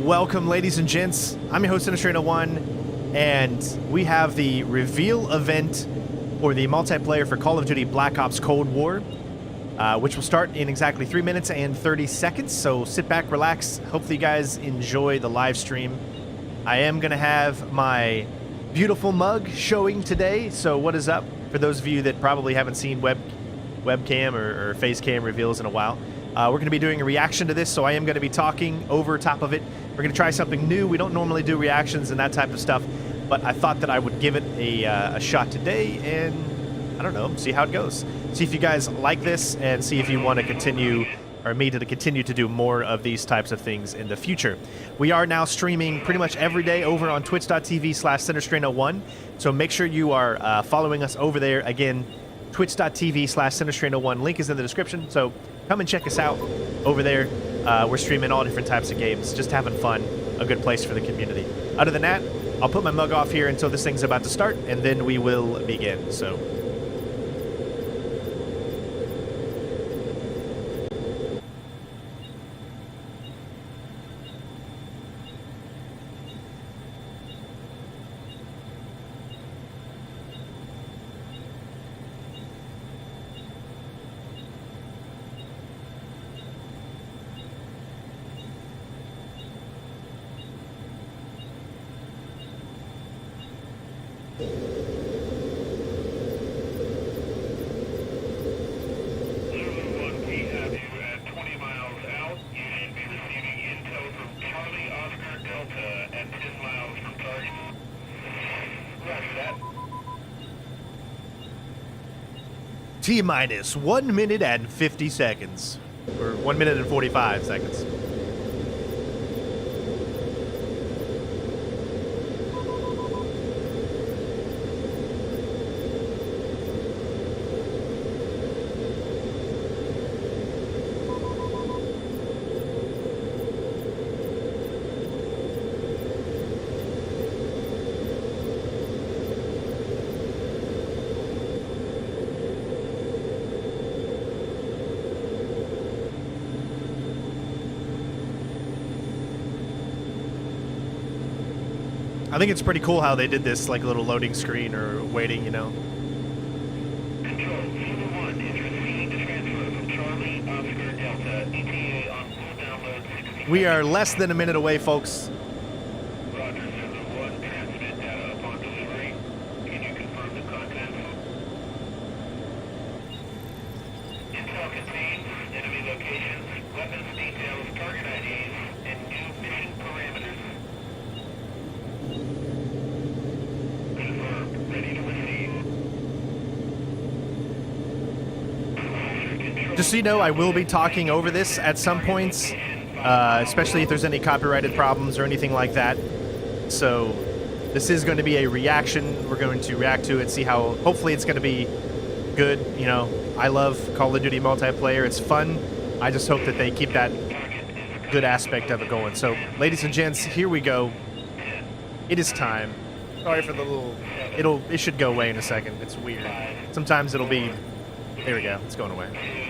Welcome, ladies and gents. I'm your host, Exmachinagamma, and we have the reveal event for the multiplayer for Call of Duty Black Ops Cold War, which will start in exactly 3 minutes and 30 seconds. So sit back, relax. Hopefully you guys enjoy the live stream. I am going to have my beautiful mug showing today. So what is up? For those of you that probably haven't seen webcam or face cam reveals in a while, we're going to be doing a reaction to this, so I am going to be talking over top of it. We're going to try something new. We don't normally do reactions and that type of stuff, but I thought that I would give it a shot today and, I don't know, see how it goes. See if you guys like this and see if you want to continue, or me to continue to do more of these types of things in the future. We are now streaming pretty much every day over on twitch.tv/CenterStrain01, so make sure you are following us over there. Again, twitch.tv/CenterStrain01. Link is in the description, so come and check us out over there. We're streaming all different types of games, just having fun, a good place for the community. Other than that, I'll put my mug off here until this thing's about to start, and then we will begin. So. T-minus 1 minute and 50 seconds. Or 1 minute and 45 seconds. I think it's pretty cool how they did this, like a little loading screen or waiting, you know. Control, Zulu 1 is receiving the transfer from Charlie, Oscar, Delta, ETA on full download 60. We are less than a minute away, folks. Roger, Zulu 1, transmit data upon delivery. Can you confirm the contents? Intel contains enemy locations, weapons details, target IDs, and new mission parameters. Just so you know, I will be talking over this at some points, especially if there's any copyrighted problems or anything like that. So this is going to be a reaction. We're going to react to it, see how, hopefully it's going to be good. You know, I love Call of Duty multiplayer. It's fun. I just hope that they keep that good aspect of it going. So, ladies and gents, here we go. It is time. Sorry for the little, it should go away in a second. It's weird. Sometimes it'll be, there we go. It's going away.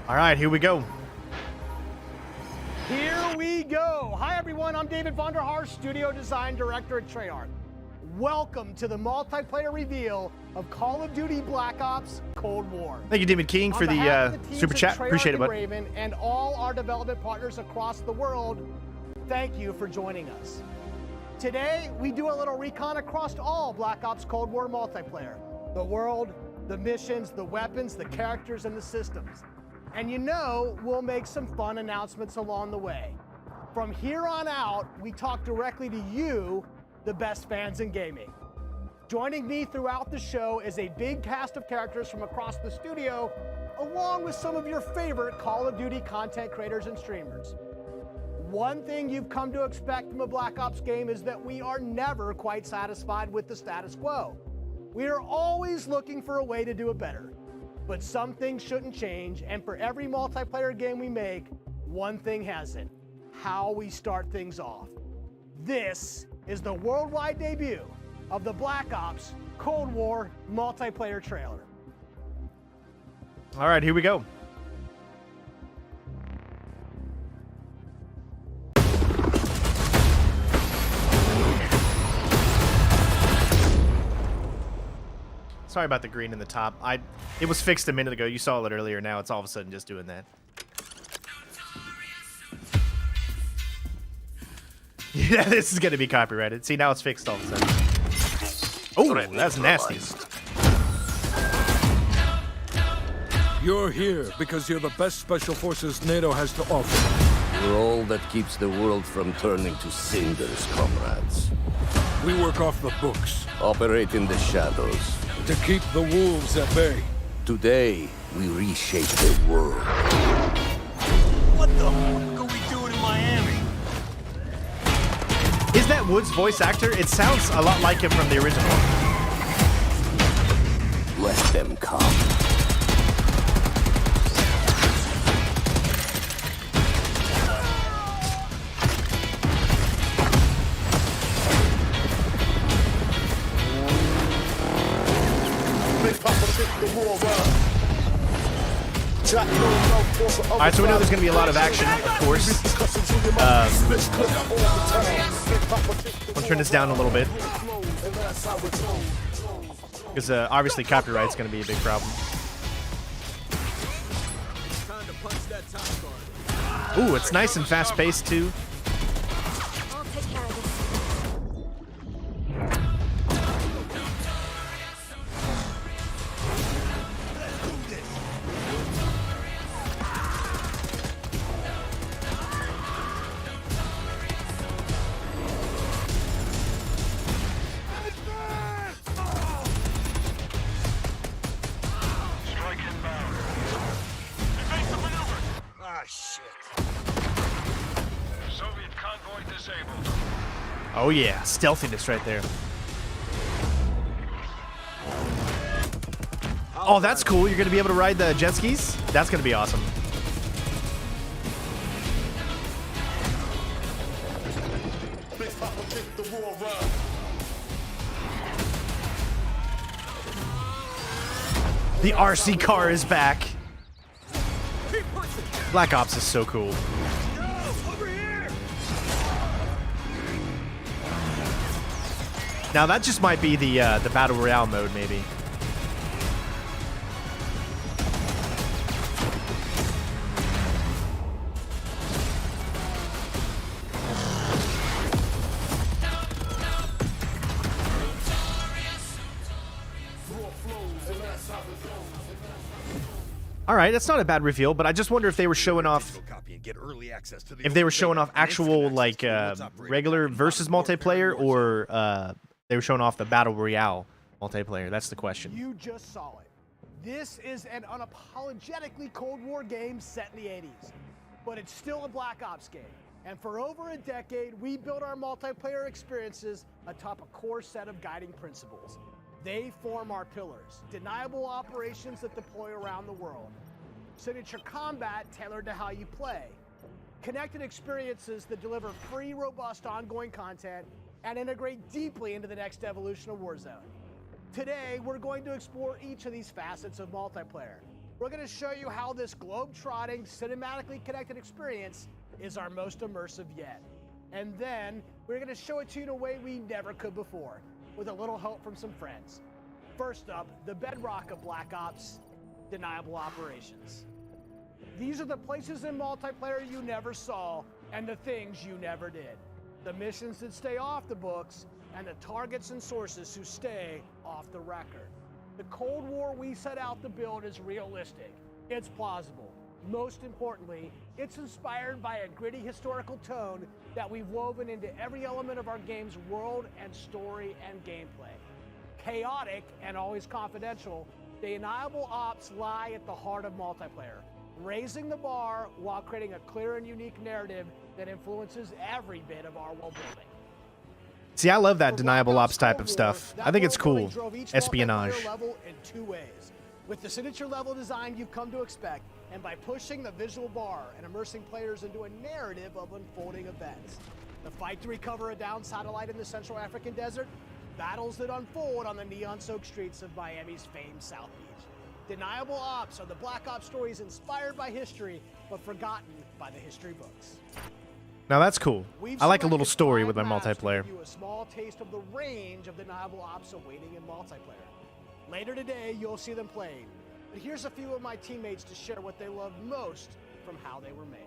All right, here we go. Here we go. Hi, everyone. I'm David Vonderhaar, Studio Design Director at Treyarch. Welcome to the multiplayer reveal of Call of Duty Black Ops Cold War. Thank you, Demon King, for the super chat. Appreciate it, bud. Raven and all our development partners across the world, thank you for joining us. Today, we do a little recon across all Black Ops Cold War multiplayer. The world, the missions, the weapons, the characters, and the systems. And you know, we'll make some fun announcements along the way. From here on out, we talk directly to you, the best fans in gaming. Joining me throughout the show is a big cast of characters from across the studio, along with some of your favorite Call of Duty content creators and streamers. One thing you've come to expect from a Black Ops game is that we are never quite satisfied with the status quo. We are always looking for a way to do it better. But some things shouldn't change, and for every multiplayer game we make, one thing hasn't: how we start things off. This is the worldwide debut of the Black Ops Cold War multiplayer trailer. All right, here we go. Sorry about the green in the top. It was fixed a minute ago. You saw it earlier. Now it's all of a sudden just doing that. Yeah, this is going to be copyrighted. See, now it's fixed all of a sudden. Oh, that's nasty. You're here because you're the best special forces NATO has to offer. You're all that keeps the world from turning to cinders, comrades. We work off the books Operate in the shadows. to keep the wolves at bay. Today, we reshape the world. What the fuck are we doing in Miami? Is that Wood's voice actor? It sounds a lot like him from the original. Let them come. Alright, so we know there's going to be a lot of action, of course. I'll turn this down a little bit. Because obviously copyright's going to be a big problem. Ooh, it's nice and fast-paced, too. I'll take care of this. Strike inbound. Evasive maneuver. Ah, shit. Soviet convoy disabled. Oh yeah, stealthiness right there. Oh, that's cool. You're going to be able to ride the jet skis? That's going to be awesome. The RC car is back. Black Ops is so cool. Now that just might be the Battle Royale mode, maybe. All right, that's not a bad reveal, but I just wonder if they were showing off, if they were showing off actual like regular versus multiplayer, or they were showing off the Battle Royale multiplayer. That's the question. You just saw it. This is an unapologetically Cold War game set in the 80s, but it's still a Black Ops game. And for over a decade, we built our multiplayer experiences atop a core set of guiding principles. They form our pillars: deniable operations that deploy around the world, signature combat tailored to how you play, connected experiences that deliver free, robust, ongoing content, and integrate deeply into the next evolution of Warzone. Today, we're going to explore each of these facets of multiplayer. We're going to show you how this globe-trotting, cinematically connected experience is our most immersive yet. And then, we're going to show it to you in a way we never could before, with a little help from some friends. First up, the bedrock of Black Ops: deniable operations. These are the places in multiplayer you never saw, and the things you never did. The missions that stay off the books, and the targets and sources who stay off the record. The Cold War we set out to build is realistic. It's plausible. Most importantly, it's inspired by a gritty historical tone that we've woven into every element of our game's world and story and gameplay. Chaotic and always confidential, the deniable ops lie at the heart of multiplayer, raising the bar while creating a clear and unique narrative that influences every bit of our world building. See, I love that deniable ops type of stuff. I think it's cool. Espionage. Level in two ways. With the signature level design you've come to expect, and by pushing the visual bar and immersing players into a narrative of unfolding events. The fight to recover a downed satellite in the Central African desert, battles that unfold on the neon-soaked streets of Miami's famed South Beach. Deniable Ops are the Black Ops stories inspired by history, but forgotten by the history books. Now that's cool. We've I like a little selected story 5 with my maps to multiplayer. give you a small taste of the range of Deniable Ops awaiting in multiplayer. Later today, you'll see them played. But here's a few of my teammates to share what they love most from how they were made.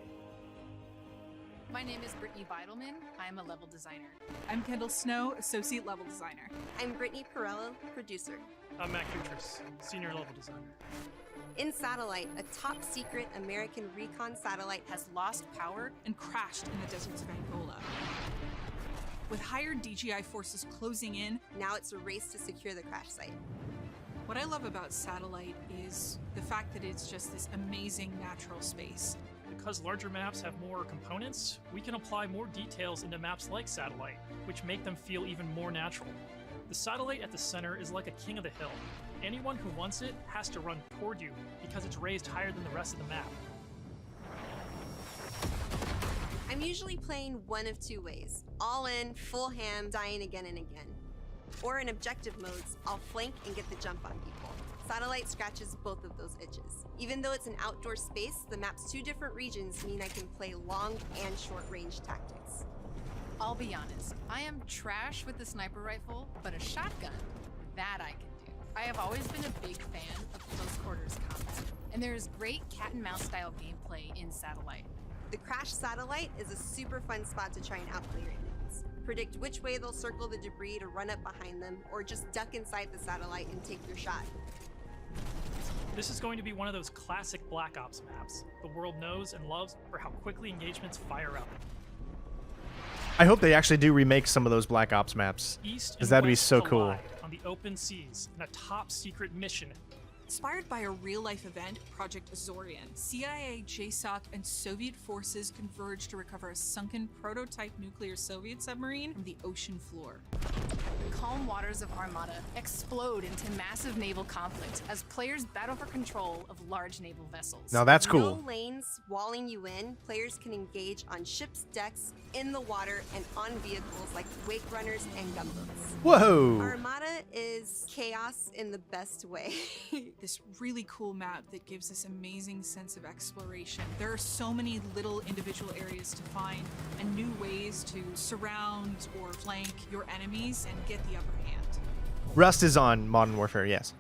My name is Brittany Beidelman. I'm a level designer. I'm Kendall Snow, associate level designer. I'm Brittany Perello, producer. I'm Matt Kutris, senior level designer. In Satellite, a top secret American recon satellite Has lost power. And crashed in the deserts of Angola. With higher DGI forces closing in, now it's a race to secure the crash site. what I love about Satellite is the fact that it's just this amazing natural space. Because larger maps have more components, we can apply more details into maps like Satellite, which make them feel even more natural. The satellite at the center is like a king of the hill. Anyone who wants it has to run toward you because it's raised higher than the rest of the map. I'm usually playing one of 2 ways. All in, full ham, dying again and again. Or in objective modes, I'll flank and get the jump on people. Satellite scratches both of those itches. Even though it's an outdoor space, the map's 2 different regions mean I can play long and short range tactics. I'll be honest, I am trash with the sniper rifle, but a shotgun, that I can do. I have always been a big fan of close quarters combat, and there is great cat and mouse style gameplay in Satellite. The crashed satellite is a super fun spot to try and outplay your enemies. Predict which way they'll circle the debris to run up behind them, or just duck inside the satellite and take your shot. This is going to be one of those classic Black Ops maps the world knows and loves for how quickly engagements fire up. I hope they actually do remake some of those Black Ops maps, East because and that'd be West so cool. collide on the open seas in a top secret mission. Inspired by a real-life event, Project Azorian, CIA, JSOC, and Soviet forces converged to recover a sunken prototype nuclear Soviet submarine from the ocean floor. The calm waters of Armada explode into massive naval conflict as players battle for control of large naval vessels. Now that's No cool. lanes walling you in, players can engage on ships' decks, in the water, and on vehicles like wake runners and gunboats. Whoa! Armada is chaos in the best way. This really cool map that gives this amazing sense of exploration. There are so many little individual areas to find and new ways to surround or flank your enemies and get the upper hand. Rust is on Modern Warfare, yes.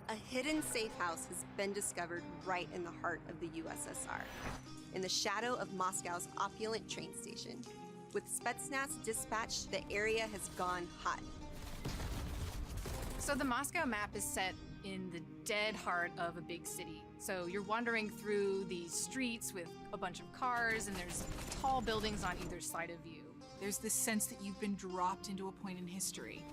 A hidden safe house has been discovered right in the heart of the USSR, in the shadow of Moscow's opulent train station. With Spetsnaz dispatched, the area has gone hot. So the Moscow map is set in the dead heart of a big city. So you're wandering through these streets with a bunch of cars, and there's tall buildings on either side of you. There's this sense that you've been dropped into a point in history.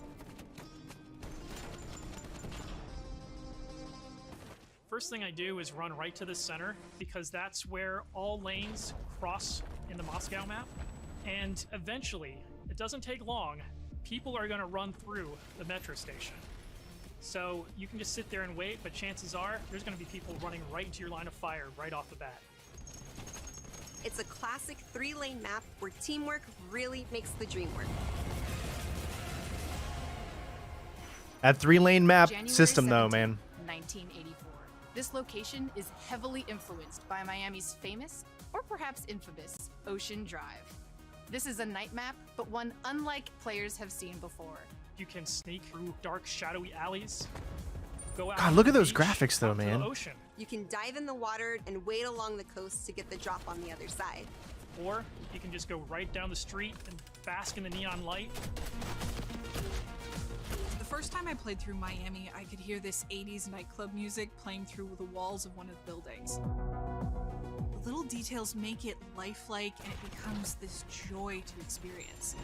First thing I do is run right to the center because that's where all lanes cross in the Moscow map. And eventually, it doesn't take long, people are going to run through the metro station. So you can just sit there and wait, but chances are there's going to be people running right into your line of fire right off the bat. It's a classic 3-lane map where teamwork really makes the dream work. That 3-lane map January system, though, 17th, man. 1984. This location is heavily influenced by Miami's famous, or perhaps infamous, Ocean Drive. This is a night map, but one unlike players have seen before. You can sneak through dark, shadowy alleys. Go out God, look to at the those beach, graphics, though, out to the man. ocean. You can dive in the water and wade along the coast to get the drop on the other side. Or you can just go right down the street and bask in the neon light. The first time I played through Miami, I could hear this 80s nightclub music playing through the walls of one of the buildings. The little details make it lifelike, and it becomes this joy to experience.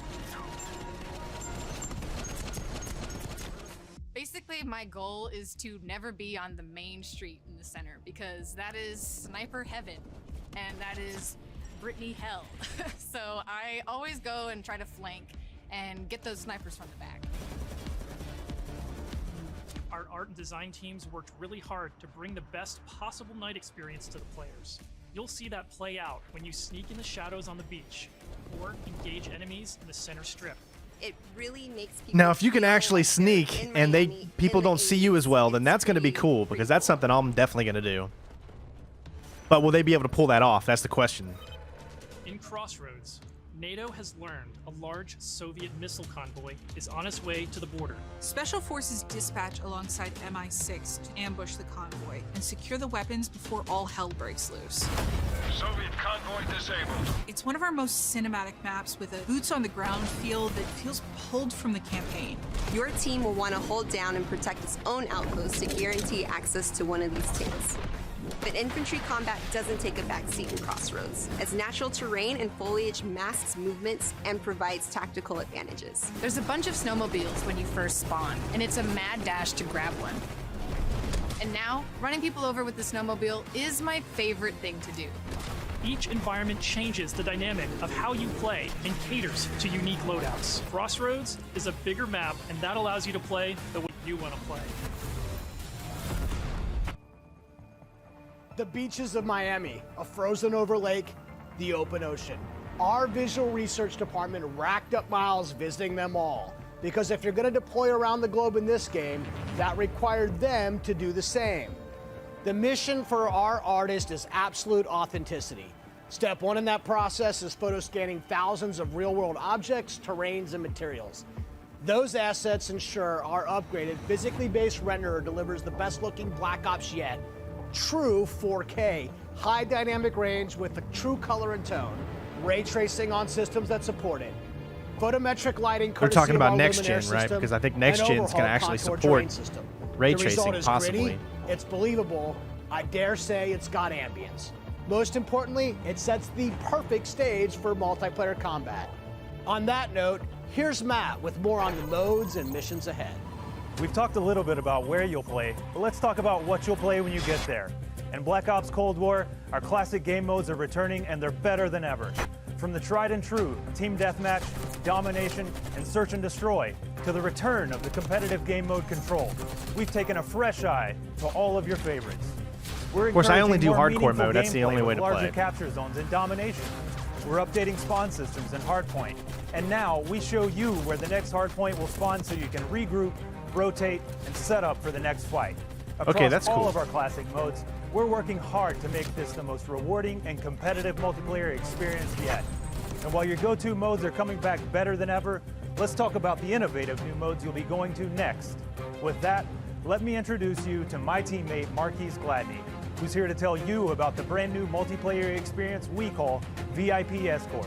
Basically, my goal is to never be on the main street in the center, because that is sniper heaven, and that is Brittany hell. So I always go and try to flank and get those snipers from the back. Our art and design teams worked really hard to bring the best possible night experience to the players. You'll see that play out when you sneak in the shadows on the beach, or engage enemies in the center strip. It really makes people Now, if you can feel actually like they're sneak in and Miami people in the don't see you as 80s. well, then that's going to be It's cool, pretty because that's something I'm definitely going to do. But will they be able to pull that off? That's the question. In Crossroads, NATO has learned a large Soviet missile convoy is on its way to the border. Special forces dispatch alongside MI6 to ambush the convoy and secure the weapons before all hell breaks loose. Soviet convoy disabled. It's one of our most cinematic maps with a boots on the ground feel that feels pulled from the campaign. Your team will want to hold down and protect its own outpost to guarantee access to one of these tanks. But infantry combat doesn't take a backseat in Crossroads, as natural terrain and foliage masks movements and provides tactical advantages. There's a bunch of snowmobiles when you first spawn, and it's a mad dash to grab one. And now, running people over with the snowmobile is my favorite thing to do. Each environment changes the dynamic of how you play and caters to unique loadouts. Crossroads is a bigger map, and that allows you to play the way you want to play. The beaches of Miami, a frozen over lake, the open ocean. Our visual research department racked up miles visiting them all, because if you're going to deploy around the globe in this game, that required them to do the same. The mission for our artist is absolute authenticity. Step one in that process is photo scanning thousands of real-world objects, terrains, and materials. Those assets ensure our upgraded, physically based renderer delivers the best-looking Black Ops yet. True 4K, high dynamic range with the true color and tone, ray tracing on systems that support it, photometric lighting. We're talking about courtesy next of our gen, Luminaire right? system, Because I think next and gen's going to overhauled actually contour support terrain system. ray The result tracing, is possibly. gritty, it's believable. I dare say it's got ambience. Most importantly, it sets the perfect stage for multiplayer combat. On that note, here's Matt with more on the modes and missions ahead. We've talked a little bit about where you'll play, but let's talk about what you'll play when you get there. In Black Ops Cold War, our classic game modes are returning, and they're better than ever. From the tried and true Team Deathmatch, Domination, and Search and Destroy, to the return of the competitive game mode Control, we've taken a fresh eye to all of your favorites. We're Of course, I only encouraging do more hardcore meaningful mode. That's the gameplay only way with to larger play. capture zones in Domination. We're updating spawn systems in Hardpoint. And now we show you where the next Hardpoint will spawn so you can regroup, rotate, and set up for the next fight. Across that's all cool. of our classic modes, we're working hard to make this the most rewarding and competitive multiplayer experience yet. And while your go-to modes are coming back better than ever, let's talk about the innovative new modes you'll be going to next. With that, let me introduce you to my teammate Marquise Gladney, who's here to tell you about the brand new multiplayer experience we call VIP Escort.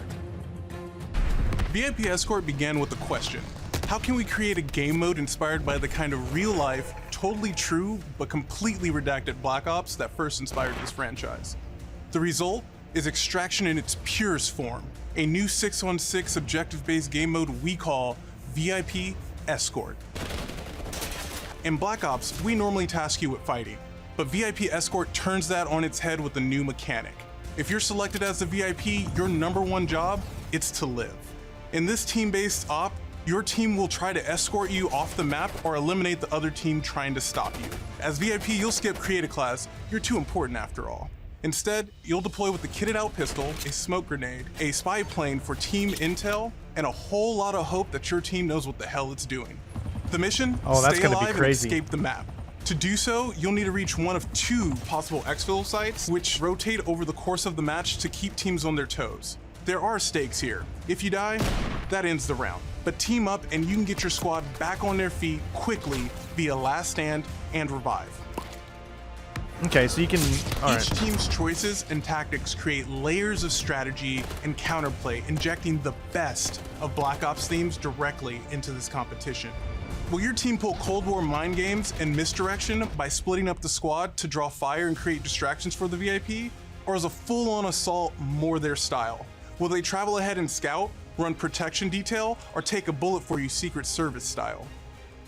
VIP Escort began with a question. How can we create a game mode inspired by the kind of real-life, totally true, but completely redacted Black Ops that first inspired this franchise? The result is Extraction in its purest form, a new 6-on-6 objective-based game mode we call VIP Escort. In Black Ops, we normally task you with fighting, but VIP Escort turns that on its head with a new mechanic. If you're selected as the VIP, your #1 job is to live. In this team-based op, your team will try to escort you off the map or eliminate the other team trying to stop you. As VIP, you'll skip Create a Class, you're too important after all. Instead, you'll deploy with a kitted out pistol, a smoke grenade, a spy plane for team intel, and a whole lot of hope that your team knows what the hell it's doing. The mission? That's Stay gonna be alive and crazy. escape the map. To do so, you'll need to reach one of 2 possible exfil sites, which rotate over the course of the match to keep teams on their toes. There are stakes here. If you die, that ends the round. But team up and you can get your squad back on their feet quickly via Last Stand and Revive. Okay, so you can. All Each right. team's choices and tactics create layers of strategy and counterplay, injecting the best of Black Ops themes directly into this competition. Will your team pull Cold War mind games and misdirection by splitting up the squad to draw fire and create distractions for the VIP? Or is a full-on assault more their style? Will they travel ahead and scout, run protection detail, or take a bullet for you Secret Service style?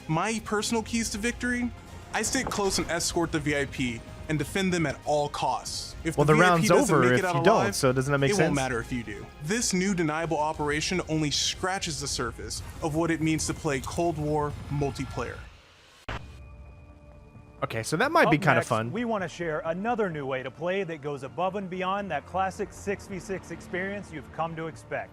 My personal keys to victory? I stick close and escort the VIP and defend them at all costs. If Well, the VIP round's doesn't over make if it out you don't, alive, so doesn't that make it sense? won't matter if you do. This new deniable operation only scratches the surface of what it means to play Cold War multiplayer. Okay, so that might be Up kind of next, fun. We want to share another new way to play that goes above and beyond that classic 6v6 experience you've come to expect.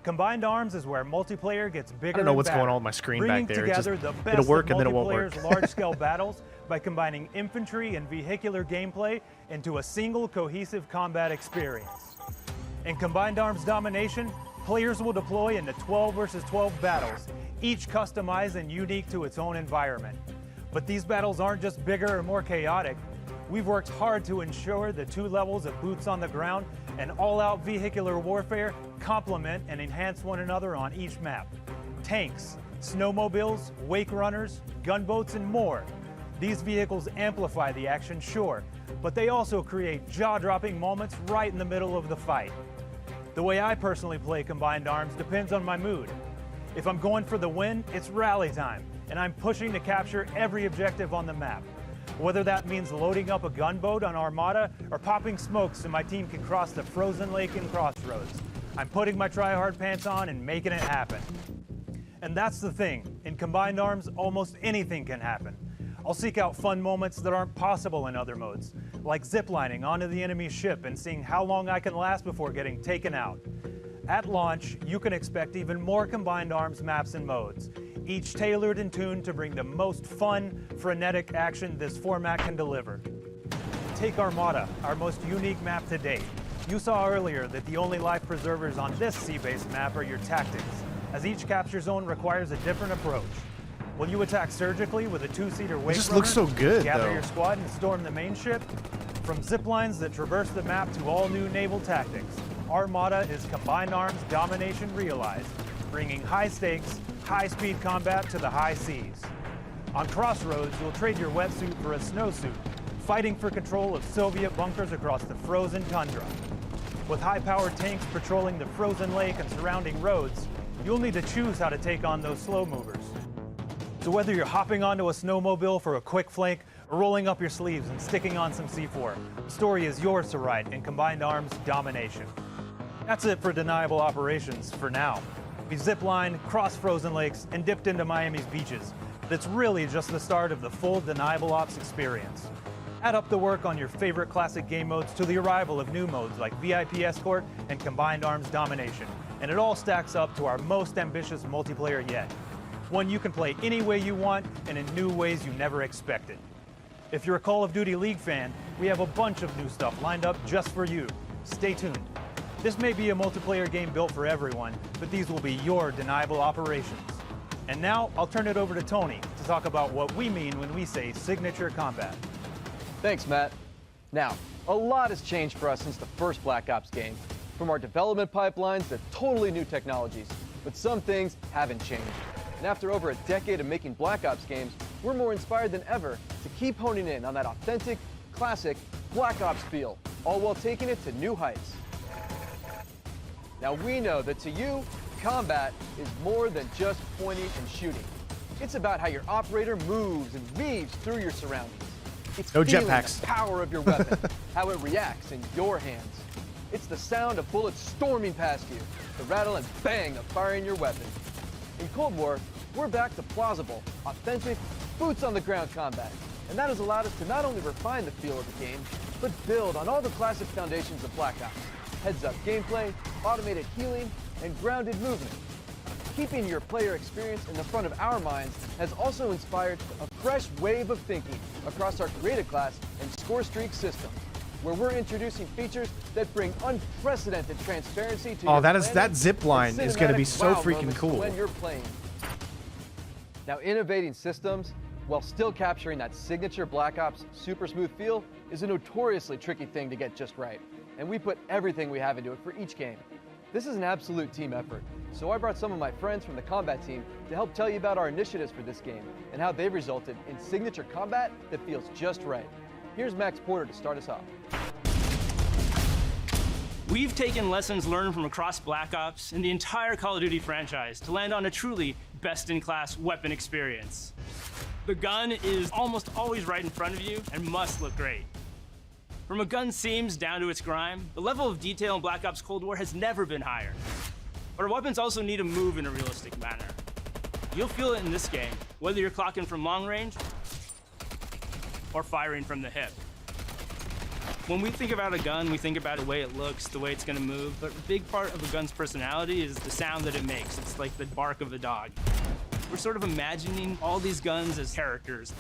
Combined Arms is where multiplayer gets bigger. I don't know and what's better, going on with my screen bringing back there. It's together just, the best it'll work of and then it won't work. multiplayer's large-scale battles by combining infantry and vehicular gameplay into a single cohesive combat experience. In Combined Arms Domination, players will deploy into 12 versus 12 battles, each customized and unique to its own environment. But these battles aren't just bigger or more chaotic. We've worked hard to ensure the 2 levels of boots on the ground and all-out vehicular warfare complement and enhance one another on each map. Tanks, snowmobiles, wake runners, gunboats, and more. These vehicles amplify the action, sure, but they also create jaw-dropping moments right in the middle of the fight. The way I personally play Combined Arms depends on my mood. If I'm going for the win, it's rally time, and I'm pushing to capture every objective on the map. Whether that means loading up a gunboat on Armada or popping smokes so my team can cross the frozen lake in Crossroads, I'm putting my try-hard pants on and making it happen. And that's the thing, in Combined Arms, almost anything can happen. I'll seek out fun moments that aren't possible in other modes, like ziplining onto the enemy's ship and seeing how long I can last before getting taken out. At launch, you can expect even more Combined Arms maps and modes, each tailored and tuned to bring the most fun, frenetic action this format can deliver. Take Armada, our most unique map to date. You saw earlier that the only life preservers on this sea-based map are your tactics, as each capture zone requires a different approach. Will you attack surgically with a 2-seater wake runner? It just looks so good, gather though. your squad and storm the main ship? From zip lines that traverse the map to all new naval tactics, Armada is Combined Arms Domination realized, bringing high stakes, high-speed combat to the high seas. On Crossroads, you'll trade your wetsuit for a snowsuit, fighting for control of Soviet bunkers across the frozen tundra. With high-powered tanks patrolling the frozen lake and surrounding roads, you'll need to choose how to take on those slow movers. So whether you're hopping onto a snowmobile for a quick flank or rolling up your sleeves and sticking on some C4, the story is yours to write in Combined Arms Domination. That's it for Deniable Operations for now. We've ziplined, crossed frozen lakes, and dipped into Miami's beaches. But it's really just the start of the full Deniable Ops experience. Add up the work on your favorite classic game modes to the arrival of new modes like VIP Escort and Combined Arms Domination, and it all stacks up to our most ambitious multiplayer yet. One you can play any way you want and in new ways you never expected. If you're a Call of Duty League fan, we have a bunch of new stuff lined up just for you. Stay tuned. This may be a multiplayer game built for everyone, but these will be your Deniable Operations. And now, I'll turn it over to Tony to talk about what we mean when we say signature combat. Thanks, Matt. Now, a lot has changed for us since the first Black Ops game. From our development pipelines to totally new technologies, but some things haven't changed. And after over a decade of making Black Ops games, we're more inspired than ever to keep honing in on that authentic, classic Black Ops feel, all while taking it to new heights. Now we know that to you, combat is more than just pointing and shooting. It's about how your operator moves and weaves through your surroundings. It's no feeling jetpacks. The power of your weapon, how it reacts in your hands. It's the sound of bullets storming past you, the rattle and bang of firing your weapon. In Cold War, we're back to plausible, authentic, boots-on-the-ground combat. And that has allowed us to not only refine the feel of the game, but build on all the classic foundations of Black Ops. Heads-up gameplay, automated healing, and grounded movement. Keeping your player experience in the front of our minds has also inspired a fresh wave of thinking across our creative class and score streak systems, where we're introducing features that bring unprecedented transparency to your that zip line is going to be so wow freaking cool. When you're playing. Now, innovating systems while still capturing that signature Black Ops super smooth feel is a notoriously tricky thing to get just right, and we put everything we have into it for each game. This is an absolute team effort, so I brought some of my friends from the combat team to help tell you about our initiatives for this game and how they've resulted in signature combat that feels just right. Here's Max Porter to start us off. We've taken lessons learned from across Black Ops and the entire Call of Duty franchise to land on a truly best-in-class weapon experience. The gun is almost always right in front of you and must look great. From a gun's seams down to its grime, the level of detail in Black Ops Cold War has never been higher. But our weapons also need to move in a realistic manner. You'll feel it in this game, whether you're clocking from long range or firing from the hip. When we think about a gun, we think about the way it looks, the way it's gonna move, but a big part of a gun's personality is the sound that it makes. It's like the bark of a dog. We're sort of imagining all these guns as characters.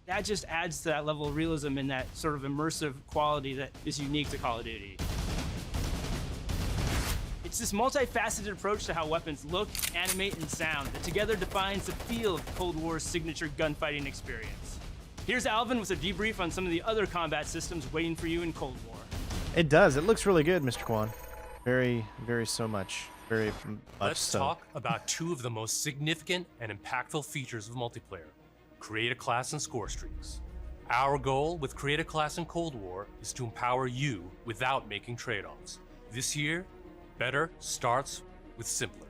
That just adds to that level of realism and that sort of immersive quality that is unique to Call of Duty. It's this multifaceted approach to how weapons look, animate, and sound that together defines the feel of Cold War's signature gunfighting experience. Here's Alvin with a debrief on some of the other combat systems waiting for you in Cold War. It does. It looks really good, Mr. Kwan. Very, very so much. Very much Let's so. talk about two of the most significant and impactful features of multiplayer. Create a class and score streaks. Our goal with Create a Class in Cold War is to empower you without making trade-offs. This year, better starts with simpler.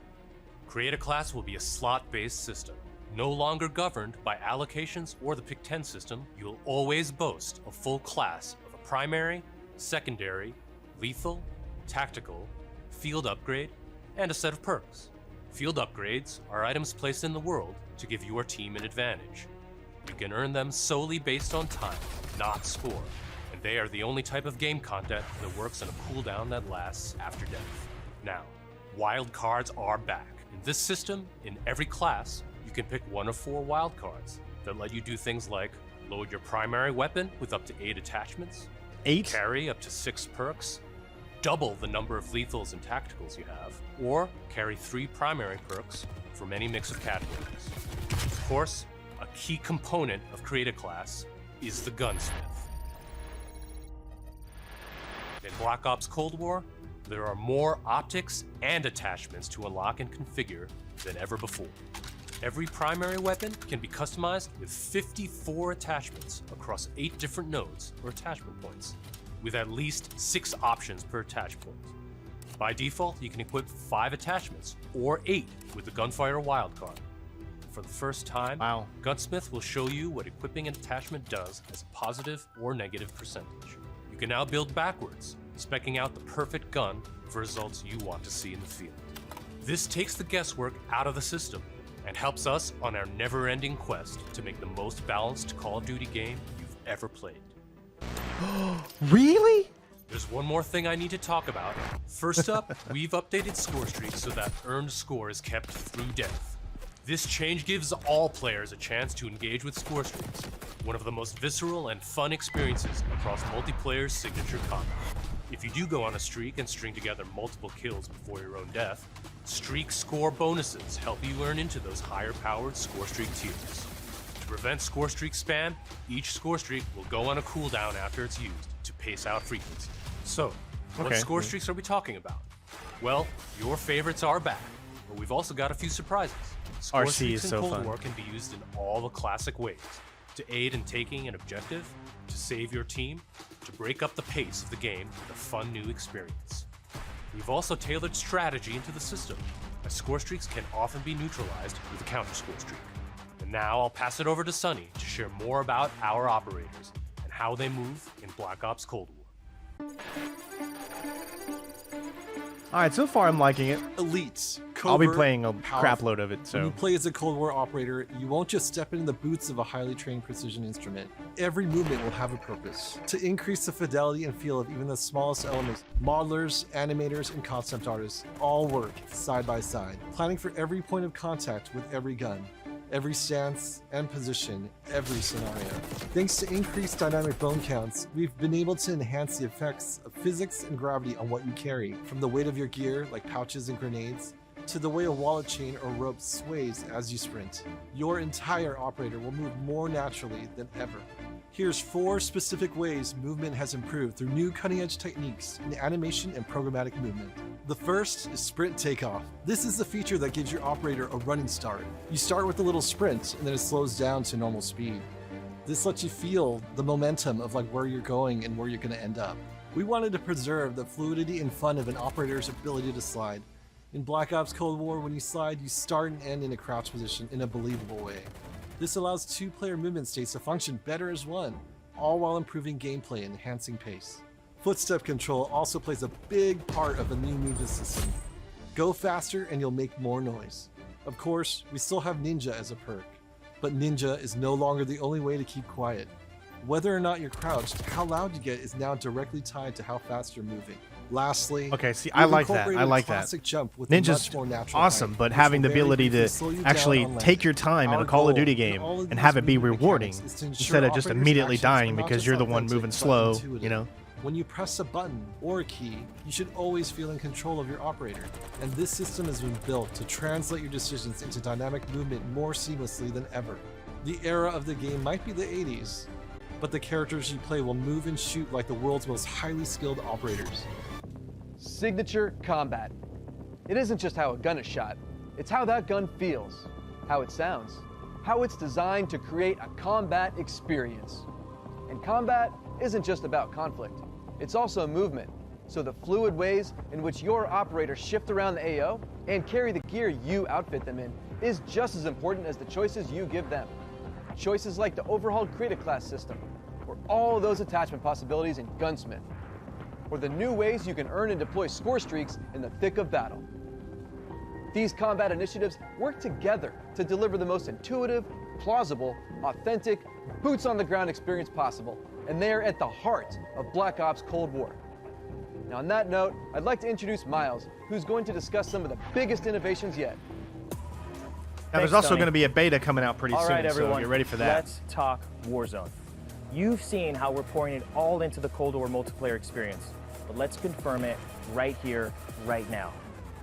Create a Class will be a slot-based system. No longer governed by allocations or the Pick 10 system, you'll always boast a full class of a primary, secondary, lethal, tactical, field upgrade, and a set of perks. Field upgrades are items placed in the world to give your team an advantage. You can earn them solely based on time, not score, and they are the only type of game content that works on a cooldown that lasts after death. Now, wild cards are back. In this system, in every class, you can pick one of 4 wild cards that let you do things like load your primary weapon with up to 8 attachments, 8? Carry up to 6 perks, double the number of lethals and tacticals you have, or carry 3 primary perks from any mix of categories. Of course, a key component of Create a Class is the gunsmith. In Black Ops Cold War, there are more optics and attachments to unlock and configure than ever before. Every primary weapon can be customized with 54 attachments across 8 different nodes or attachment points, with at least 6 options per attach point. By default, you can equip 5 attachments, or 8 with the Gunfighter wildcard. For the first time, Gunsmith will show you what equipping an attachment does as a positive or negative percentage. You can now build backwards, speccing out the perfect gun for results you want to see in the field. This takes the guesswork out of the system and helps us on our never-ending quest to make the most balanced Call of Duty game you've ever played. Really? There's one more thing I need to talk about. First up, we've updated score streaks so that earned score is kept through death. This change gives all players a chance to engage with score streaks, one of the most visceral and fun experiences across multiplayer's signature combat. If you do go on a streak and string together multiple kills before your own death, streak score bonuses help you earn into those higher-powered score streak tiers. To prevent score streak spam, each score streak will go on a cooldown after it's used to pace out frequency. So, what score streaks are we talking about? Well, your favorites are back, but we've also got a few surprises. Score RC streaks is in so Cold fun. War can be used in all the classic ways: to aid in taking an objective, to save your team, to break up the pace of the game with a fun new experience. We've also tailored strategy into the system, as score streaks can often be neutralized with a counter score streak. And now I'll pass it over to Sunny to share more about our operators and how they move in Black Ops Cold War. All right, so far I'm liking it. Elites. I'll be covert, playing a powerful. crap load of it, When so. you play as a Cold War operator, you won't just step into the boots of a highly trained precision instrument. Every movement will have a purpose. To increase the fidelity and feel of even the smallest elements, modelers, animators, and concept artists all work side by side, planning for every point of contact with every gun, every stance and position, every scenario. Thanks to increased dynamic bone counts, we've been able to enhance the effects of physics and gravity on what you carry, from the weight of your gear, like pouches and grenades, to the way a wallet chain or rope sways as you sprint. Your entire operator will move more naturally than ever. Here's 4 specific ways movement has improved through new cutting-edge techniques in animation and programmatic movement. The first is sprint takeoff. This is the feature that gives your operator a running start. You start with a little sprint and then it slows down to normal speed. This lets you feel the momentum of like where you're going and where you're going to end up. We wanted to preserve the fluidity and fun of an operator's ability to slide. In Black Ops Cold War, when you slide, you start and end in a crouch position in a believable way. This allows 2-player movement states to function better as one, all while improving gameplay and enhancing pace. Footstep control also plays a big part of the new movement system. Go faster and you'll make more noise. Of course, we still have Ninja as a perk, but Ninja is no longer the only way to keep quiet. Whether or not you're crouched, how loud you get is now directly tied to how fast you're moving. Lastly, okay, see, I like that. I like that. Jump with Ninja's much more natural awesome, height, but which having will the very ability briefly to slow you down actually on take landing. your time in Our a Call of goal Duty in game all of and these have it be movement rewarding mechanics is to ensure instead of just operators' immediately actions dying are not because just you're the one authentic, moving but slow, intuitive. you know? When you press a button or a key, you should always feel in control of your operator. And this system has been built to translate your decisions into dynamic movement more seamlessly than ever. The era of the game might be the 80s, but the characters you play will move and shoot like the world's most highly skilled operators. Signature combat. It isn't just how a gun is shot, it's how that gun feels, how it sounds, how it's designed to create a combat experience. And combat isn't just about conflict, it's also movement. So the fluid ways in which your operators shift around the AO and carry the gear you outfit them in is just as important as the choices you give them. Choices like the overhauled Create Class system, or all those attachment possibilities in Gunsmith, or the new ways you can earn and deploy score streaks in the thick of battle. These combat initiatives work together to deliver the most intuitive, plausible, authentic, boots-on-the-ground experience possible, and they are at the heart of Black Ops Cold War. Now, on that note, I'd like to introduce Miles, who's going to discuss some of the biggest innovations yet. Now, there's also going to be a beta coming out pretty soon, everyone, so get ready for that. Let's talk Warzone. You've seen how we're pouring it all into the Cold War multiplayer experience, but let's confirm it right here, right now.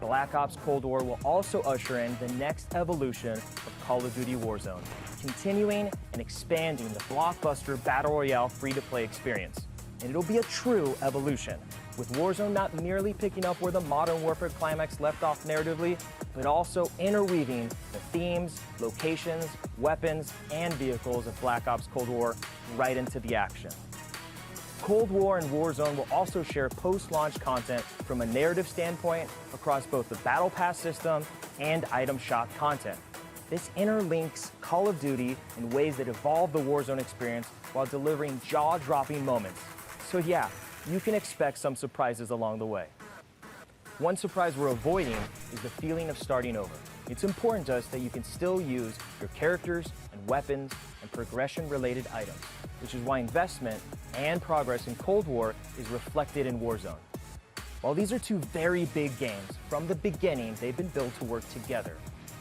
Black Ops Cold War will also usher in the next evolution of Call of Duty Warzone, continuing and expanding the blockbuster Battle Royale free-to-play experience. And it'll be a true evolution, with Warzone not merely picking up where the Modern Warfare climax left off narratively, but also interweaving the themes, locations, weapons, and vehicles of Black Ops Cold War right into the action. Cold War and Warzone will also share post-launch content from a narrative standpoint across both the Battle Pass system and item shop content. This interlinks Call of Duty in ways that evolve the Warzone experience while delivering jaw-dropping moments. So yeah, you can expect some surprises along the way. One surprise we're avoiding is the feeling of starting over. It's important to us that you can still use your characters and weapons and progression-related items, which is why investment and progress in Cold War is reflected in Warzone. While these are two very big games, from the beginning they've been built to work together.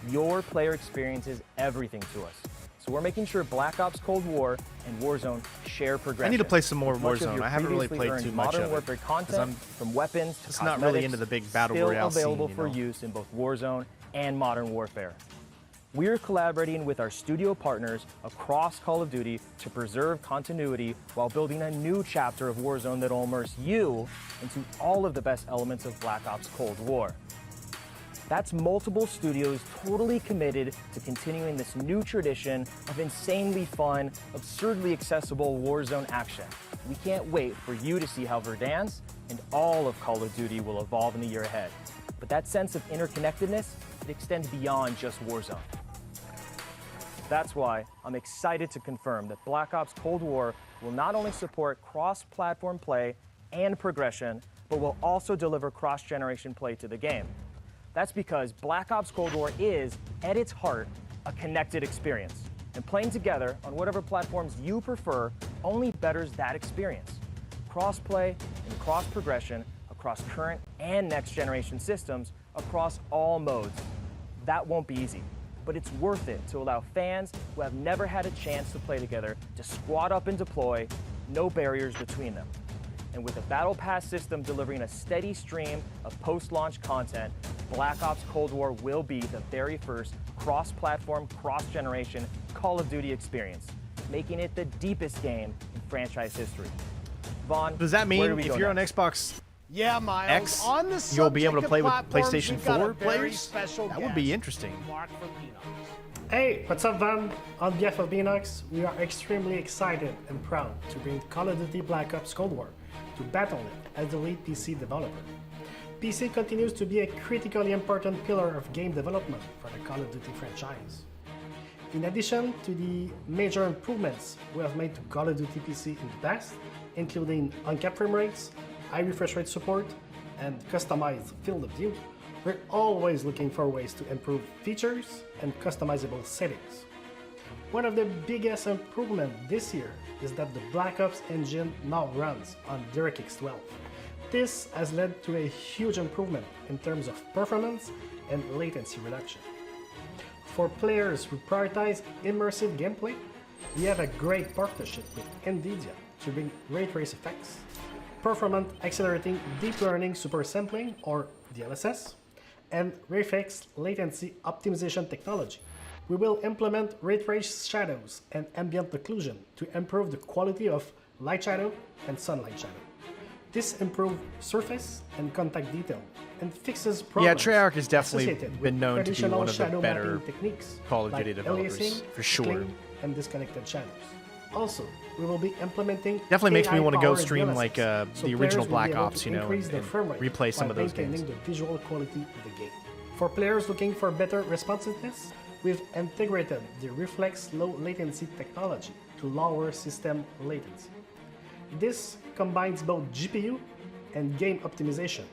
Your player experience is everything to us. So we're making sure Black Ops Cold War and Warzone share progression. I need to play some more Much of Warzone. your I haven't really previously played too earned much Modern of it. Warfare content, from weapons to Just cosmetics, not really into the big battle still royale available scene, for you know? use in both Warzone and Modern Warfare. We're collaborating with our studio partners across Call of Duty to preserve continuity while building a new chapter of Warzone that will immerse you into all of the best elements of Black Ops Cold War. That's multiple studios totally committed to continuing this new tradition of insanely fun, absurdly accessible Warzone action. We can't wait for you to see how Verdansk and all of Call of Duty will evolve in the year ahead. But that sense of interconnectedness, it extends beyond just Warzone. That's why I'm excited to confirm that Black Ops Cold War will not only support cross-platform play and progression, but will also deliver cross-generation play to the game. That's because Black Ops Cold War is, at its heart, a connected experience. And playing together on whatever platforms you prefer only betters that experience. Cross-play and cross-progression across current and next-generation systems across all modes. That won't be easy, but it's worth it to allow fans who have never had a chance to play together to squad up and deploy, no barriers between them. And with the Battle Pass system delivering a steady stream of post-launch content, Black Ops Cold War will be the very first cross-platform, cross-generation Call of Duty experience, making it the deepest game in franchise history. Vaughn, does that mean if you're on next? Xbox Yeah, Miles. X, on the you'll be able to subject play of with platforms, PlayStation we've got a 4 very players? special That would be guest, interesting. Mark from Phoenix. Hey, what's up, Van? On behalf of Beanox, we are extremely excited and proud to bring Call of Duty Black Ops Cold War to Battle.net as the lead PC developer. PC continues to be a critically important pillar of game development for the Call of Duty franchise. In addition to the major improvements we have made to Call of Duty PC in the past, including uncapped frame rates, high refresh rate support, and customized field of view, we're always looking for ways to improve features and customizable settings. One of the biggest improvements this year is that the Black Ops engine now runs on DirectX 12. This has led to a huge improvement in terms of performance and latency reduction. For players who prioritize immersive gameplay, we have a great partnership with NVIDIA to bring ray trace effects, performance accelerating deep learning supersampling or DLSS, and RayFX latency optimization technology. We will implement ray trace shadows and ambient occlusion to improve the quality of light shadow and sunlight shadow. This improves surface and contact detail and fixes problems. Yeah, Treyarch has definitely associated been with known to be traditional one of the shadow better mapping techniques Call of like Duty developers, aliasing, for sure. clean, and disconnected shadows. Also, we will be implementing Definitely makes me want to go AI-powered stream DLSS, like so the original players will be Black able Ops, to you know, increase their and frame rate replay some while of those maintaining games. the visual quality of the game. For players looking for better responsiveness, we've integrated the Reflex low latency technology to lower system latency. This combines both GPU and game optimization.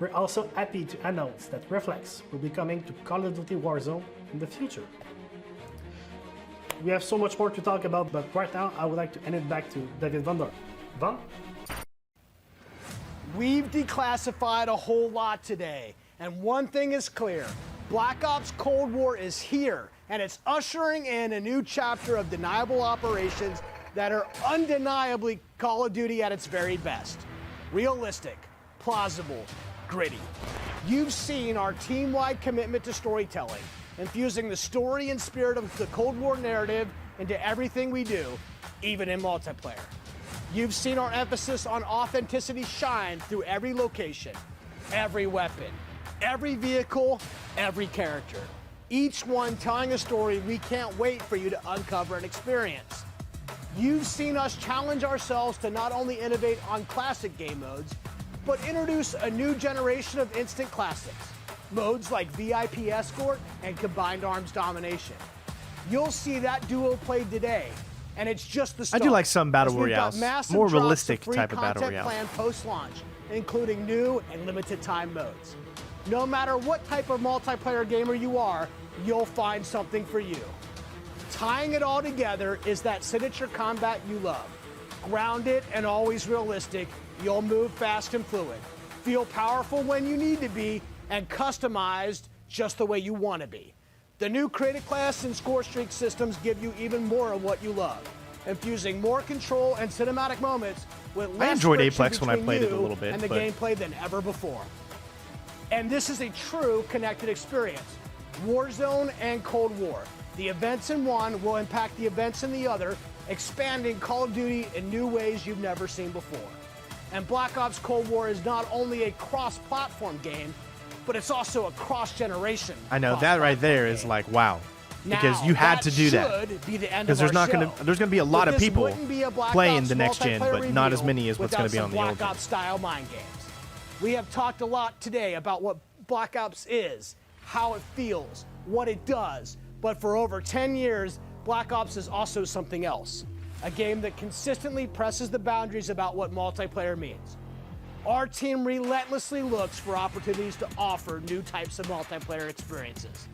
We're also happy to announce that Reflex will be coming to Call of Duty Warzone in the future. We have so much more to talk about, but right now I would like to hand it back to David Van Der. Van? We've declassified a whole lot today, and one thing is clear. Black Ops Cold War is here, and it's ushering in a new chapter of deniable operations that are undeniably Call of Duty at its very best. Realistic, plausible, gritty. You've seen our team-wide commitment to storytelling, infusing the story and spirit of the Cold War narrative into everything we do, even in multiplayer. You've seen our emphasis on authenticity shine through every location, every weapon, every vehicle, every character. Each one telling a story we can't wait for you to uncover and experience. You've seen us challenge ourselves to not only innovate on classic game modes, but introduce a new generation of instant classics. Modes like VIP Escort and Combined Arms Domination. You'll see that duo played today, and it's just the start. I do like some battle As we've got royales, massive more drops of realistic free type of battle content royale. planned post-launch, including new and limited time modes. No matter what type of multiplayer gamer you are, you'll find something for you. Tying it all together is that signature combat you love. Grounded and always realistic, you'll move fast and fluid. Feel powerful when you need to be, and customized just the way you want to be. The new creative class and score streak systems give you even more of what you love, infusing more control and cinematic moments with less I enjoyed friction Apex when I between played it a you little bit, and the but gameplay than ever before. And this is a true connected experience. Warzone and Cold War. The events in one will impact the events in the other, expanding Call of Duty in new ways you've never seen before. And Black Ops Cold War is not only a cross-platform game, but it's also a cross-generation. I know that right there is like wow, because Now, you had that to do that. should be the end Because of there's our not gonna show. there's gonna be a lot But of this people wouldn't be a Black playing Ops the next gen, multiplayer but not as reveal many as what's without gonna be some on the Black old gen. Ops style mind games. We have talked a lot today about what Black Ops is, how it feels, what it does. But for over 10 years, Black Ops is also something else. A game that consistently presses the boundaries about what multiplayer means. Our team relentlessly looks for opportunities to offer new types of multiplayer experiences.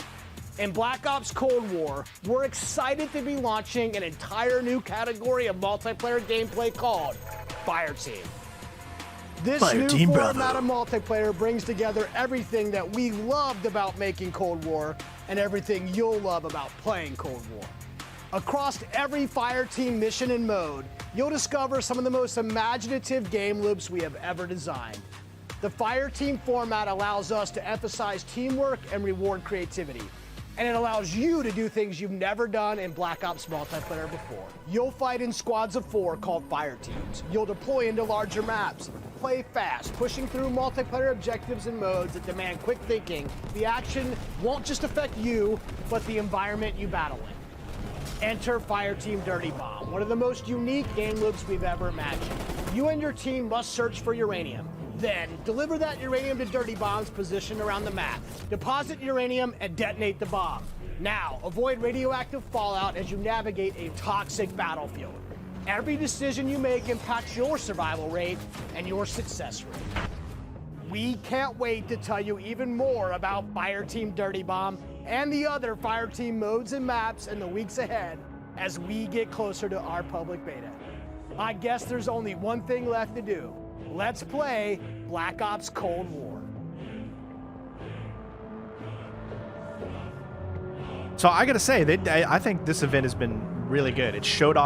In Black Ops Cold War, we're excited to be launching an entire new category of multiplayer gameplay called Fireteam. This Fireteam, new brother. format of multiplayer brings together everything that we loved about making Cold War and everything you'll love about playing Cold War. Across every Fireteam mission and mode, you'll discover some of the most imaginative game loops we have ever designed. The Fireteam format allows us to emphasize teamwork and reward creativity, and it allows you to do things you've never done in Black Ops multiplayer before. You'll fight in squads of 4 called Fireteams. You'll deploy into larger maps, play fast, pushing through multiplayer objectives and modes that demand quick thinking. The action won't just affect you, but the environment you battle in. Enter Fireteam Dirty Bomb, one of the most unique game loops we've ever imagined. You and your team must search for uranium. Then, deliver that uranium to Dirty Bomb's position around the map. Deposit uranium and detonate the bomb. Now, avoid radioactive fallout as you navigate a toxic battlefield. Every decision you make impacts your survival rate and your success rate. we can't wait to tell you even more about Fireteam Dirty Bomb and the other Fireteam modes and maps in the weeks ahead as we get closer to our public beta. I guess there's only one thing left to do. Let's play Black Ops Cold War. So I gotta say, I think this event has been really good. It's shown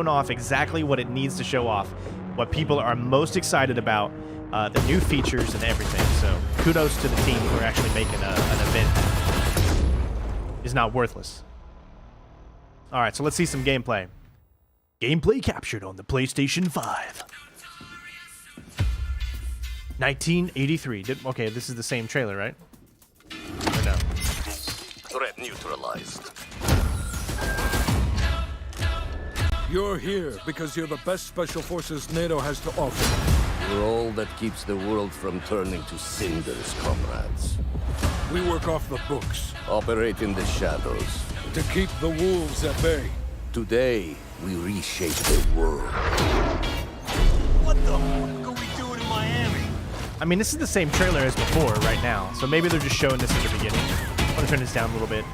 off exactly what it needs to show off, what people are most excited about, the new features and everything. So kudos to the team for actually making an event that is not worthless. All right, so let's see some gameplay. Gameplay captured on the PlayStation 5. 1983. Okay, this is the same trailer, right? Or no? Threat neutralized. You're here because you're the best special forces NATO has to offer. You're all that keeps the world from turning to cinders, comrades. We work off the books. Operate in the shadows. To keep the wolves at bay. Today, we reshape the world. What the fuck are we doing in Miami? I mean, this is the same trailer as before right now, so maybe they're just showing this at the beginning. I'm gonna turn this down a little bit.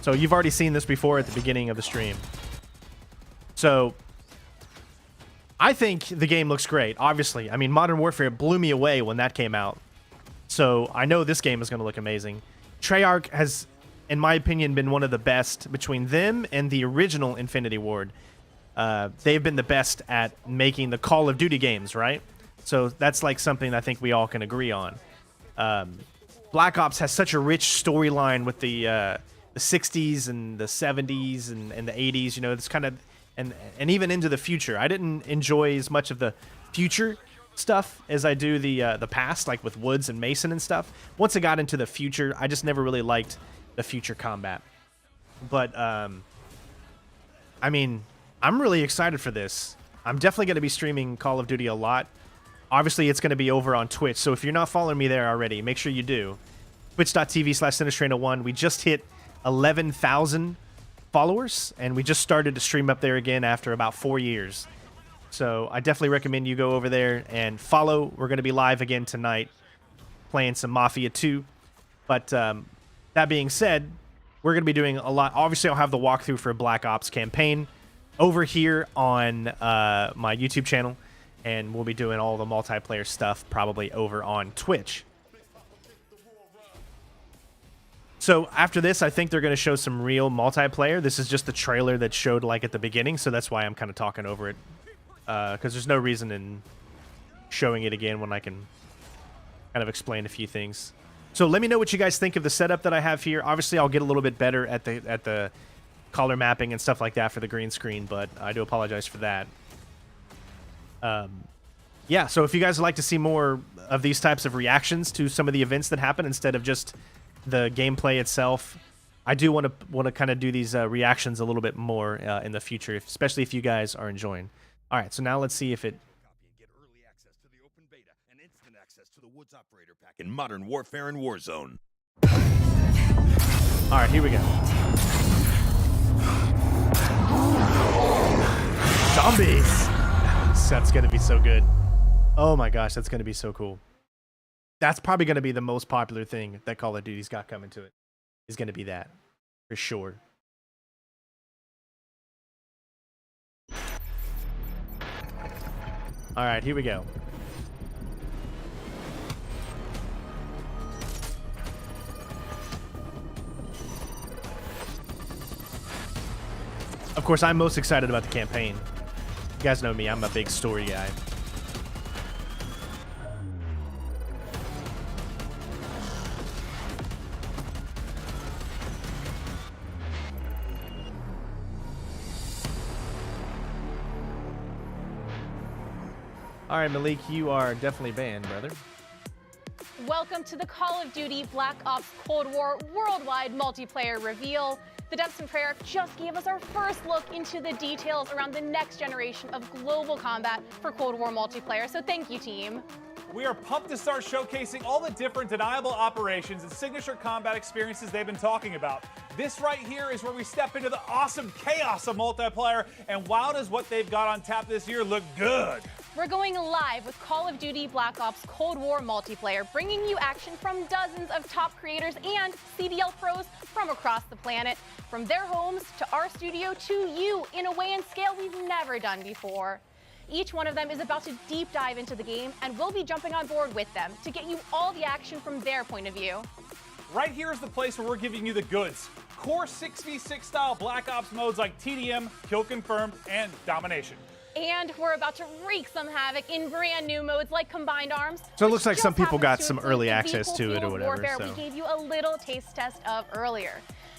So you've already seen this before at the beginning of the stream. So I think the game looks great, obviously. I mean, Modern Warfare blew me away when that came out. So I know this game is going to look amazing. Treyarch has, in my opinion, been one of the best between them and the original Infinity Ward. They've been the best at making the Call of Duty games, right? So that's like something I think we all can agree on. Black Ops has such a rich storyline with the 60s and the 70s and the 80s. You know, it's kind of and even into the future. I didn't enjoy as much of the future stuff as I do the past, like with Woods and Mason and stuff. Once I got into the future, I just never really liked the future combat. But I mean, I'm really excited for this. I'm definitely going to be streaming Call of Duty a lot. Obviously, it's going to be over on Twitch, so if you're not following me there already, make sure you do. Twitch.tv/SinisterTrainer1. We just hit 11,000 followers, and we just started to stream up there again after about 4 years. So I definitely recommend you go over there and follow. We're going to be live again tonight playing some Mafia 2. But that being said, we're going to be doing a lot. Obviously, I'll have the walkthrough for Black Ops campaign over here on my YouTube channel, and we'll be doing all the multiplayer stuff probably over on Twitch. So after this, I think they're going to show some real multiplayer. This is just the trailer that showed like at the beginning, so that's why I'm kind of talking over it. Because there's no reason in showing it again when I can kind of explain a few things. So let me know what you guys think of the setup that I have here. Obviously, I'll get a little bit better at the color mapping and stuff like that for the green screen, but I do apologize for that. Yeah, so if you guys would like to see more of these types of reactions to some of the events that happen instead of just the gameplay itself, I do want to kind of do these reactions a little bit more in the future, especially if you guys are enjoying. All right, so now let's see if it... Get early access to the open beta and instant access to the Woods Operator Pack in Modern Warfare and Warzone. All right, here we go. Zombies! That's going to be so good. Oh my gosh, that's going to be so cool. That's probably going to be the most popular thing that Call of Duty's got coming to it. Is going to be that, for sure. All right, here we go. Of course, I'm most excited about the campaign. You guys know me, I'm a big story guy. All right, Malik, you are definitely banned, brother. Welcome to the Call of Duty Black Ops Cold War worldwide multiplayer reveal. The Depths and Prayer just gave us our first look into the details around the next generation of global combat for Cold War multiplayer, so thank you, team. We are pumped to start showcasing all the different deniable operations and signature combat experiences they've been talking about. This right here is where we step into the awesome chaos of multiplayer, and wow, does what they've got on tap this year look good. We're going live with Call of Duty Black Ops Cold War multiplayer, bringing you action from dozens of top creators and CDL pros from across the planet, from their homes to our studio to you in a way and scale we've never done before. Each one of them is about to deep dive into the game, and we'll be jumping on board with them to get you all the action from their point of view. Right here is the place where we're giving you the goods. Core 6v6 style Black Ops modes like TDM, Kill Confirmed, and Domination. And we're about to wreak some havoc in brand new modes like Combined Arms. So it looks like some people got to some include early the access vehicle to it or fueled whatever. warfare So. we gave you a little taste test of earlier.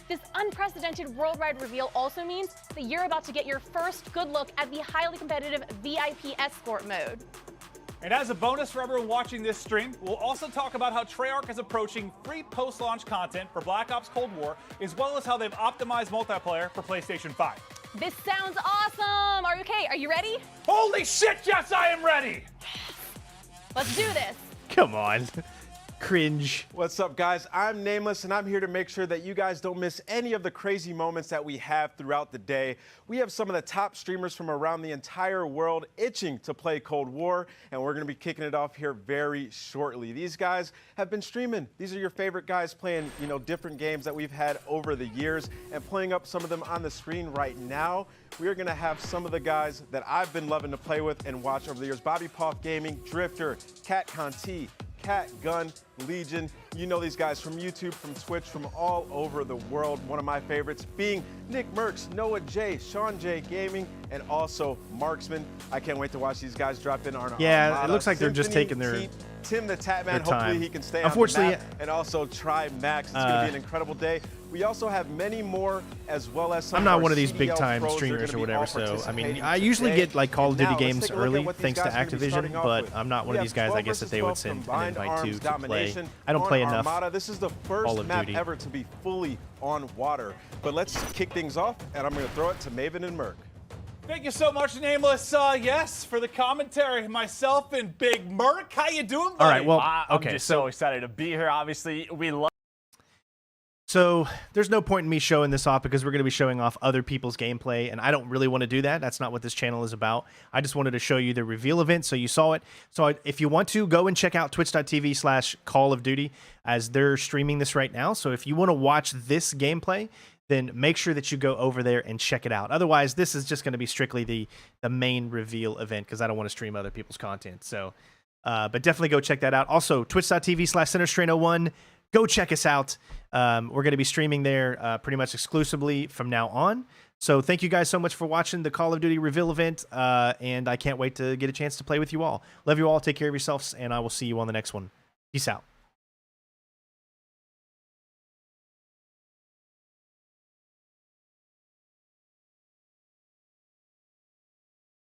This unprecedented worldwide reveal also means that you're about to get your first good look at the highly competitive VIP Escort mode. And as a bonus for everyone watching this stream, we'll also talk about how Treyarch is approaching free post-launch content for Black Ops Cold War, as well as how they've optimized multiplayer for PlayStation 5. This sounds awesome! Are you okay? Are you ready? Holy shit, yes, I am ready! Let's do this. Come on. Cringe. What's up, guys? I'm Nameless, and I'm here to make sure that you guys don't miss any of the crazy moments that we have throughout the day. We have some of the top streamers from around the entire world itching to play Cold War, and we're going to be kicking it off here very shortly. These guys have been streaming. These are your favorite guys playing, different games that we've had over the years, and playing up some of them on the screen right now. We are going to have some of the guys that I've been loving to play with and watch over the years. Bobby Poff Gaming, Drifter, Cat Conti, Cat Gun, Legion. You know these guys from YouTube, from Twitch, from all over the world. One of my favorites being Nick Merckx, Noah J, Sean J Gaming, and also Marksman. I can't wait to watch these guys drop in on our Yeah, it looks like they're just taking their Tim the Tatman, time. hopefully he can stay Unfortunately, on the map, and also try Max. It's going to be an incredible day. We also have many more, as well as some I'm not of one our of these CDL big time pros streamers are or gonna be whatever, all so I mean, participating I usually today. get like Call of Duty Now, let's games take a look at early what these thanks to guys are gonna be Activision, starting off but with. I'm not one We of have these guys 12 I guess that versus they 12 would send an combined invite arms to play. domination I don't on play enough Armada. This is the Call first of map Duty. ever to be fully on water. But let's kick things off, and I'm going to throw it to Maven and Merc. Thank you so much, Nameless. Yes, for the commentary, myself and Big Merc. How you doing, buddy? All right, well, I'm okay, just so so excited to be here. Obviously, we love. So there's no point in me showing this off because we're going to be showing off other people's gameplay, and I don't really want to do that. That's not what this channel is about. I just wanted to show you the reveal event so you saw it. So if you want to, go and check out twitch.tv/Call of Duty as they're streaming this right now. So if you want to watch this gameplay, then make sure that you go over there and check it out. Otherwise, this is just going to be strictly the main reveal event because I don't want to stream other people's content. So, but definitely go check that out. Also, twitch.tv/CenterStrain01. Go check us out. We're going to be streaming there pretty much exclusively from now on. So thank you guys so much for watching the Call of Duty reveal event, and I can't wait to get a chance to play with you all. Love you all. Take care of yourselves, and I will see you on the next one. Peace out.